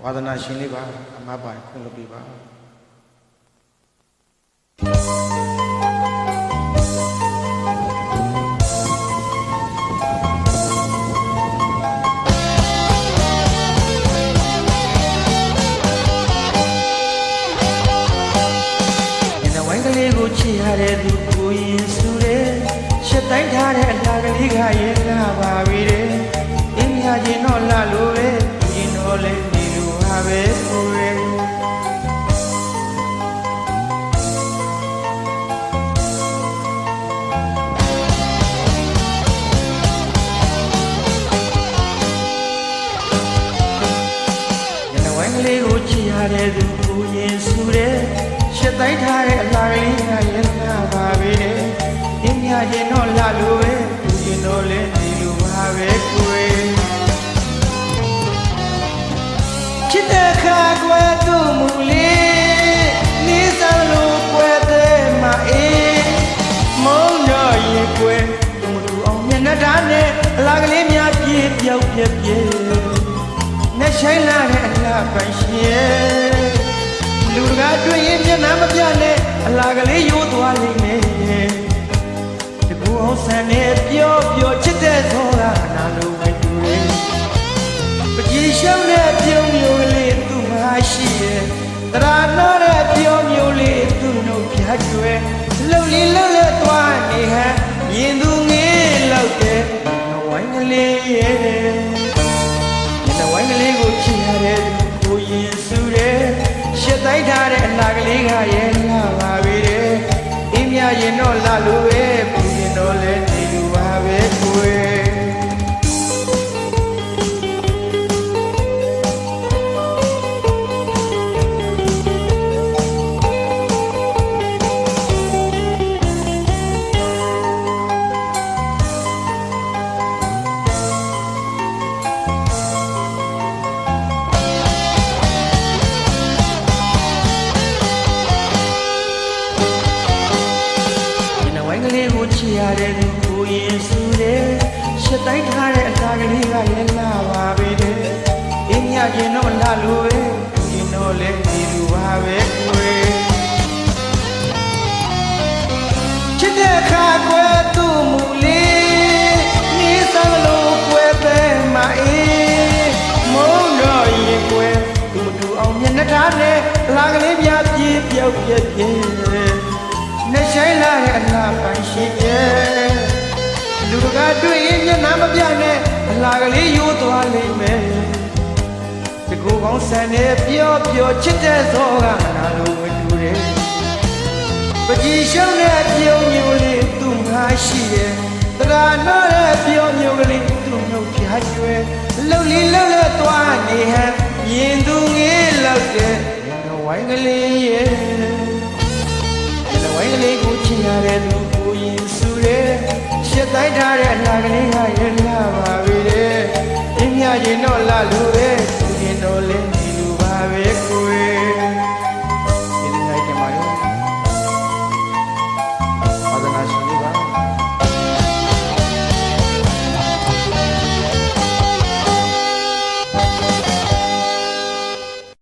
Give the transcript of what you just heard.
ဝါဒနာရှင်လေးပါအမပိုင်ခွင့်လုပ်ပေးပါချစ်ရတဲ့သူကိုရင်စုတဲ့ရှစ်တိုင်းထားတဲ့အလားကလေးကရဲ့လာပါပြီတဲ့အင်းမြချင်းတော့လှလို့ပဲရင်တော့လဲနေလို့ဟာပဲကိုရဲ့ညနေဝိုင်းကလေးကိုချစ်ရတဲ့သူကိုရင်စုတဲ့ရှစ်တိုင်းထားတဲ့အလားကလေးကရဲ့လာပါပြီတဲ့အင်းမြချင်းတော့လှလို့ပဲရင်တော့လဲနေလို့ဟာပဲကိုရဲ့ချစ်တဲ့ခါကွယ်သူ့မူလေးနေစားလို့ကွယ်တဲ့မအေးမုန်းတော့ရေကွယ်သူ့မတူအောင်မျက်နှာသားနဲ့အလားကလေးများပြေးပြောက်ပြက်ပြေးနဲ့ဆိုင်လာတဲ့အလားပိုင်ရှင်လူတကာတွေ့ရင်မျက်နှာမပြနဲ့အလားကလေးရိုးသွားလိမ့်မယ်တကူအောင်ဆန်နဲ့ပြောပြောချစ်တဲ့သောကအနာလိုဝဲတူတယ်ပကြီးရှောင်းတဲ့ပြုံးမျိုးကလေးသူ့မှာရှိရဲ့တရာနောတဲ့ပြုံးမျိုးလေးသူ့နှုတ်ဖြတ်ကျွဲလှုပ်လေးလှုပ်လက်သွားနေဟန်ရင်သူငေးလောက်တဲ့ဝိုင်းကလေးရဲ့ဒီဝိုင်းကလေးကိုချစ်ရတဲ့ကိုရင်စုတဲ့ရှစ်တိုင်းထားတဲ့အလားကလေးကရဲ့လာပါပြီတဲ့အင်းမြရင်တော့လှလို့ပဲပူရင်တော့လဲနေလိုပါပဲကိုယ်ချစ်ရတဲ့သူကိုရင်စုတဲ့ရှစ်တိုင်းထားတဲ့အလားကလေးကလည်းလာပါပြီတဲ့အင်းမြချင်းတော့လှလို့ပဲရင်တော့လဲနေလိုပါပဲကိုယ်ချစ်တဲ့ခါကွယ်သူ့မူလေးနေစားလို့ကွယ်တဲ့မအေးမုန်းတော့ရင်ကွယ်သူ့မတူအောင်မျက်နှာသားနဲ့အလားကလေးများပြေးပြောက်ပြက်ပြေးနဲ့ဆိုင်လာတဲ့အလားပိုင်ရှိရဲ့လူကတွေ့ရင်မျက်နှာမပြနဲ့အလားကလေးရိုးသွားလိမ့်မယ်တကူကောင်းဆန်နဲ့ပြောပြောချစ်တဲ့သောကနာလိုဝဲတူတယ်ပကြီးရှောင်းတဲ့ပြုံးမျိုးလေးသူ့မှာရှိရဲ့တရာနောတဲ့ပြုံးမျိုးကလေးသူ့နှုတ်ဖြာကျွဲလှုပ်လေးလှုပ်လက်သွားနေဟန်ရင်သူငေးလောက်တဲ့ဝိုင်းကလေးရဲ့ဝိုင်းကလေးကိုချစ်ရတဲ့သူကိုရင်စုတဲ့ရှစ်တိုင်းထားတဲ့အလားကလေးကရဲ့လာပါပြီတဲ့အင်းမြရင်တော့လှလို့ပဲသူရင်တော့လဲ